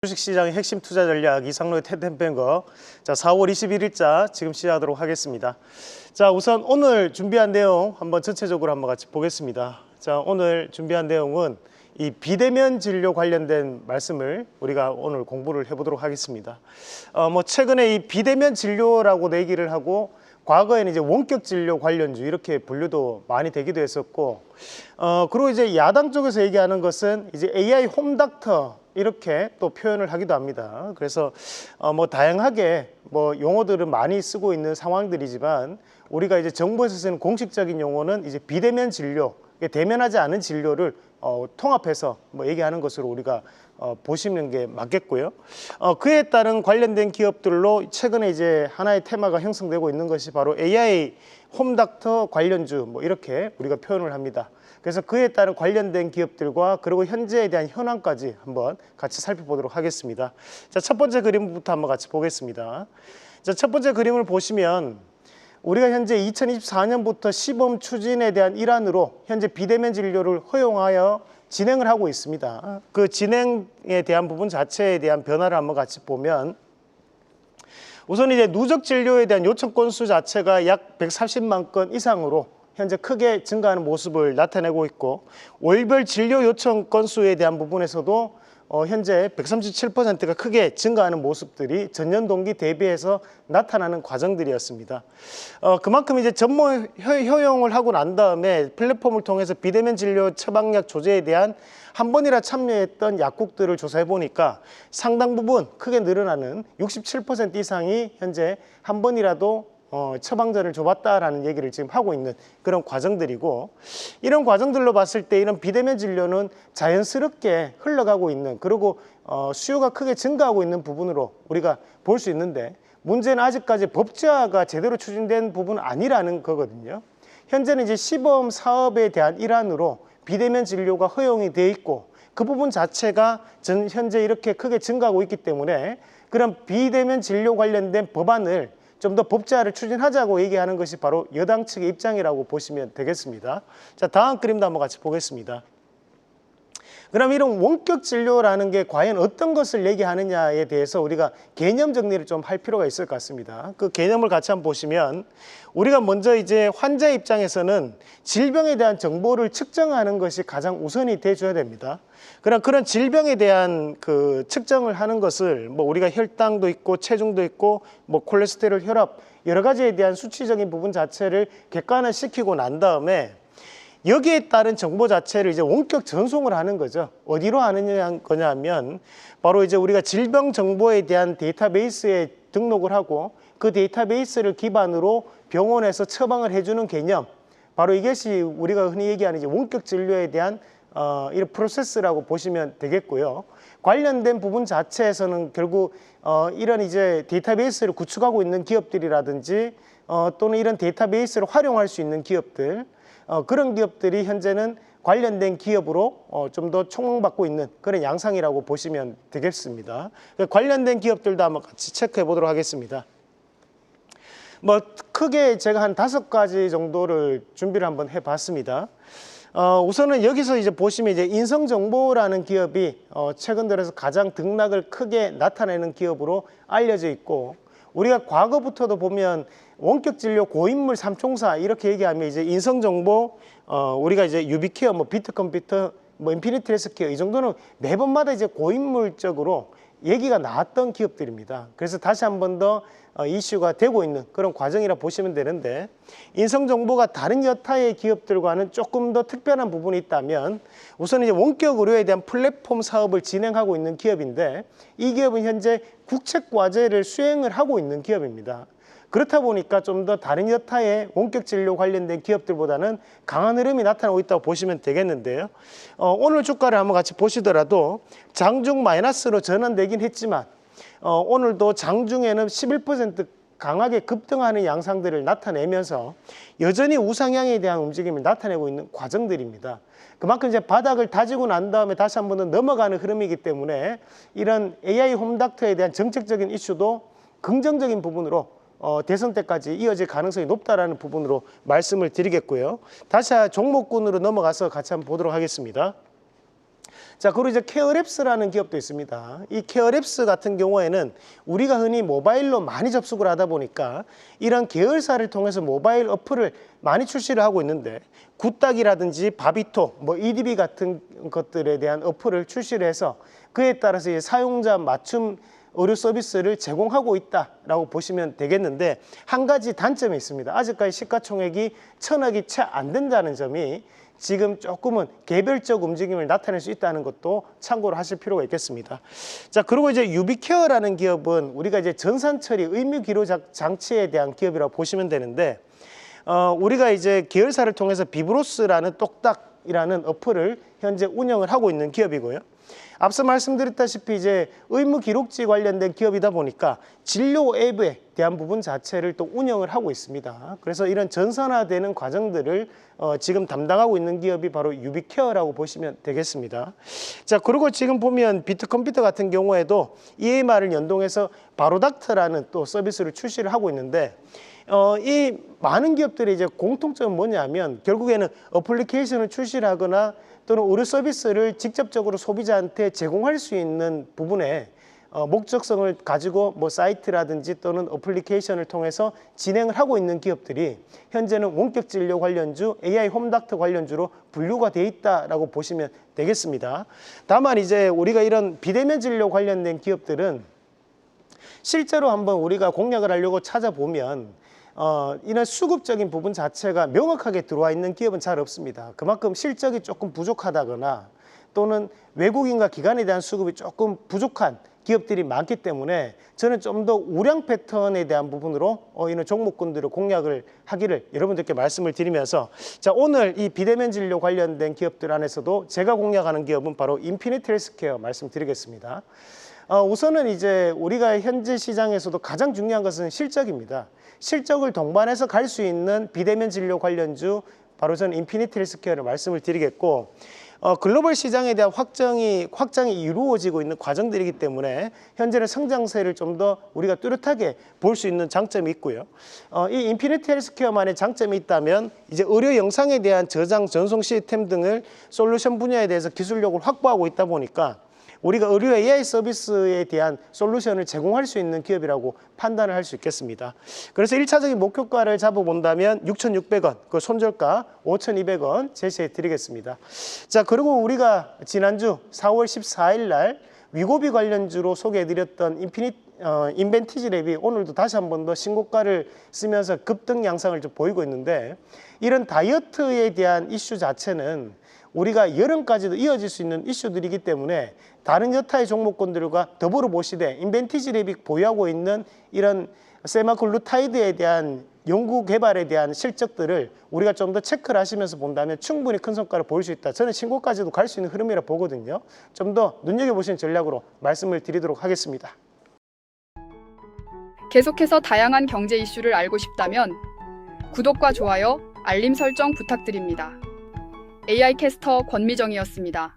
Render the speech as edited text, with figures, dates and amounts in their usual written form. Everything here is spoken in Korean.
주식시장의 핵심 투자 전략 이상로의 텐텐뱅거. 자, 4월 21일자 지금 시작하도록 하겠습니다. 자, 우선 오늘 준비한 내용 한번 전체적으로 한번 같이 보겠습니다. 자, 오늘 준비한 내용은 이 비대면 진료 관련된 말씀을 우리가 오늘 공부를 해보도록 하겠습니다. 최근에 이 비대면 진료라고 얘기를 하고 과거에는 이제 원격 진료 관련주 이렇게 분류도 많이 되기도 했었고, 그리고 이제 야당 쪽에서 얘기하는 것은 이제 AI 홈닥터 이렇게 또 표현을 하기도 합니다. 그래서 다양하게 용어들은 많이 쓰고 있는 상황들이지만 우리가 이제 정부에서 쓰는 공식적인 용어는 이제 비대면 진료, 대면하지 않은 진료를 통합해서 얘기하는 것으로 우리가 보시는 게 맞겠고요. 그에 따른 관련된 기업들로 최근에 이제 하나의 테마가 형성되고 있는 것이 바로 AI 홈닥터 관련주 이렇게 우리가 표현을 합니다. 그래서 그에 따른 관련된 기업들과 그리고 현재에 대한 현황까지 한번 같이 살펴보도록 하겠습니다. 자, 첫 번째 그림부터 한번 같이 보겠습니다. 자, 첫 번째 그림을 보시면 우리가 현재 2024년부터 시범 추진에 대한 일환으로 현재 비대면 진료를 허용하여 진행을 하고 있습니다. 그 진행에 대한 부분 자체에 대한 변화를 한번 같이 보면, 우선 이제 누적 진료에 대한 요청 건수 자체가 약 140만 건 이상으로 현재 크게 증가하는 모습을 나타내고 있고, 월별 진료 요청 건수에 대한 부분에서도 현재 137%가 크게 증가하는 모습들이 전년 동기 대비해서 나타나는 과정들이었습니다. 그만큼 이제 전문 허용을 하고 난 다음에 플랫폼을 통해서 비대면 진료 처방약 조제에 대한 한 번이라 참여했던 약국들을 조사해 보니까 상당 부분 크게 늘어나는 67% 이상이 현재 한 번이라도 처방전을 줘봤다라는 얘기를 지금 하고 있는 그런 과정들이고, 이런 과정들로 봤을 때 이런 비대면 진료는 자연스럽게 흘러가고 있는, 그리고 수요가 크게 증가하고 있는 부분으로 우리가 볼 수 있는데, 문제는 아직까지 법제화가 제대로 추진된 부분은 아니라는 거거든요. 현재는 이제 시범 사업에 대한 일환으로 비대면 진료가 허용이 돼 있고, 그 부분 자체가 현재 이렇게 크게 증가하고 있기 때문에 그런 비대면 진료 관련된 법안을 좀 더 법제화를 추진하자고 얘기하는 것이 바로 여당 측의 입장이라고 보시면 되겠습니다. 자, 다음 그림도 한번 같이 보겠습니다. 그럼 이런 원격 진료라는 게 과연 어떤 것을 얘기하느냐에 대해서 우리가 개념 정리를 좀 할 필요가 있을 것 같습니다. 그 개념을 같이 한번 보시면, 우리가 먼저 이제 환자 입장에서는 질병에 대한 정보를 측정하는 것이 가장 우선이 돼줘야 됩니다. 그런 질병에 대한 그 측정을 하는 것을 우리가 혈당도 있고 체중도 있고 콜레스테롤, 혈압 여러 가지에 대한 수치적인 부분 자체를 객관화 시키고 난 다음에 여기에 따른 정보 자체를 이제 원격 전송을 하는 거죠. 어디로 하는 거냐면 바로 이제 우리가 질병 정보에 대한 데이터베이스에 등록을 하고 그 데이터베이스를 기반으로 병원에서 처방을 해주는 개념, 바로 이것이 우리가 흔히 얘기하는 이제 원격 진료에 대한 이런 프로세스라고 보시면 되겠고요. 관련된 부분 자체에서는 결국 이런 이제 데이터베이스를 구축하고 있는 기업들이라든지 또는 이런 데이터베이스를 활용할 수 있는 기업들, 그런 기업들이 현재는 관련된 기업으로 좀 더 촉망받고 있는 그런 양상이라고 보시면 되겠습니다. 관련된 기업들도 한번 같이 체크해 보도록 하겠습니다. 크게 제가 한 5가지 정도를 준비를 한번 해봤습니다. 우선은 여기서 이제 보시면 이제 인성정보라는 기업이 최근 들어서 가장 등락을 크게 나타내는 기업으로 알려져 있고, 우리가 과거부터도 보면 원격 진료 고인물 삼총사 이렇게 얘기하면 이제 인성정보, 우리가 이제 유비케어, 비트컴퓨터, 인피니티 헬스케어 이 정도는 매번마다 이제 고인물적으로 얘기가 나왔던 기업들입니다. 그래서 다시 한 번 더 이슈가 되고 있는 그런 과정이라 보시면 되는데, 인성정보가 다른 여타의 기업들과는 조금 더 특별한 부분이 있다면, 우선 이제 원격 의료에 대한 플랫폼 사업을 진행하고 있는 기업인데, 이 기업은 현재 국책과제를 수행을 하고 있는 기업입니다. 그렇다 보니까 좀 더 다른 여타의 원격 진료 관련된 기업들보다는 강한 흐름이 나타나고 있다고 보시면 되겠는데요. 오늘 주가를 한번 같이 보시더라도 장중 마이너스로 전환되긴 했지만 오늘도 장중에는 11% 강하게 급등하는 양상들을 나타내면서 여전히 우상향에 대한 움직임을 나타내고 있는 과정들입니다. 그만큼 이제 바닥을 다지고 난 다음에 다시 한 번 더 넘어가는 흐름이기 때문에 이런 AI 홈닥터에 대한 정책적인 이슈도 긍정적인 부분으로 대선 때까지 이어질 가능성이 높다라는 부분으로 말씀을 드리겠고요. 다시 종목군으로 넘어가서 같이 한번 보도록 하겠습니다. 자, 그리고 이제 케어랩스라는 기업도 있습니다. 이 케어랩스 같은 경우에는 우리가 흔히 모바일로 많이 접속을 하다 보니까 이런 계열사를 통해서 모바일 어플을 많이 출시를 하고 있는데, 굿딱이라든지 바비톡, 뭐 EDB 같은 것들에 대한 어플을 출시를 해서 그에 따라서 이제 사용자 맞춤 의료 서비스를 제공하고 있다라고 보시면 되겠는데, 한 가지 단점이 있습니다. 아직까지 시가총액이 1,000억이 채 안 된다는 점이 지금 조금은 개별적 움직임을 나타낼 수 있다는 것도 참고로 하실 필요가 있겠습니다. 자, 그리고 이제 유비케어라는 기업은 우리가 이제 전산 처리 의무 기록 장치에 대한 기업이라고 보시면 되는데, 우리가 이제 계열사를 통해서 비브로스라는 똑딱이라는 어플을 현재 운영을 하고 있는 기업이고요. 앞서 말씀드렸다시피 이제 의무 기록지 관련된 기업이다 보니까 진료 앱에 대한 부분 자체를 또 운영을 하고 있습니다. 그래서 이런 전산화되는 과정들을 지금 담당하고 있는 기업이 바로 유비케어라고 보시면 되겠습니다. 자, 그리고 지금 보면 비트컴퓨터 같은 경우에도 EMR을 연동해서 바로닥터라는 또 서비스를 출시를 하고 있는데, 이 많은 기업들이 이제 공통점은 뭐냐면 결국에는 어플리케이션을 출시를 하거나 또는 의료 서비스를 직접적으로 소비자한테 제공할 수 있는 부분에 목적성을 가지고 뭐 사이트라든지 또는 어플리케이션을 통해서 진행을 하고 있는 기업들이 현재는 원격 진료 관련주, AI 홈닥터 관련주로 분류가 돼 있다라고 보시면 되겠습니다. 다만 이제 우리가 이런 비대면 진료 관련된 기업들은 실제로 한번 우리가 공략을 하려고 찾아보면 이런 수급적인 부분 자체가 명확하게 들어와 있는 기업은 잘 없습니다. 그만큼 실적이 조금 부족하다거나 또는 외국인과 기관에 대한 수급이 조금 부족한 기업들이 많기 때문에 저는 좀 더 우량 패턴에 대한 부분으로 이런 종목군들을 공략을 하기를 여러분들께 말씀을 드리면서, 자, 오늘 이 비대면 진료 관련된 기업들 안에서도 제가 공략하는 기업은 바로 인피니트 헬스케어 말씀드리겠습니다. 우선은 이제 우리가 현재 시장에서도 가장 중요한 것은 실적입니다. 실적을 동반해서 갈 수 있는 비대면 진료 관련주, 바로 저는 인피니트 헬스케어를 말씀을 드리겠고, 글로벌 시장에 대한 확장이 이루어지고 있는 과정들이기 때문에 현재는 성장세를 좀 더 우리가 뚜렷하게 볼 수 있는 장점이 있고요. 이 인피니트 헬스케어만의 장점이 있다면 이제 의료 영상에 대한 저장, 전송 시스템 등을 솔루션 분야에 대해서 기술력을 확보하고 있다 보니까 우리가 의료 AI 서비스에 대한 솔루션을 제공할 수 있는 기업이라고 판단을 할 수 있겠습니다. 그래서 1차적인 목표가를 잡아본다면 6,600원, 그 손절가 5,200원 제시해 드리겠습니다. 자, 그리고 우리가 지난주 4월 14일 날 위고비 관련주로 소개해 드렸던 인벤티지랩이 오늘도 다시 한 번 더 신고가를 쓰면서 급등 양상을 좀 보이고 있는데, 이런 다이어트에 대한 이슈 자체는 우리가 여름까지도 이어질 수 있는 이슈들이기 때문에 다른 여타의 종목군들과 더불어 보시되 인벤티지랩이 보유하고 있는 이런 세마글루타이드에 대한 연구 개발에 대한 실적들을 우리가 좀 더 체크를 하시면서 본다면 충분히 큰 성과를 보일 수 있다. 저는 신고까지도 갈 수 있는 흐름이라 보거든요. 좀 더 눈여겨보시는 전략으로 말씀을 드리도록 하겠습니다. 계속해서 다양한 경제 이슈를 알고 싶다면 구독과 좋아요, 알림 설정 부탁드립니다. AI 캐스터 권미정이었습니다.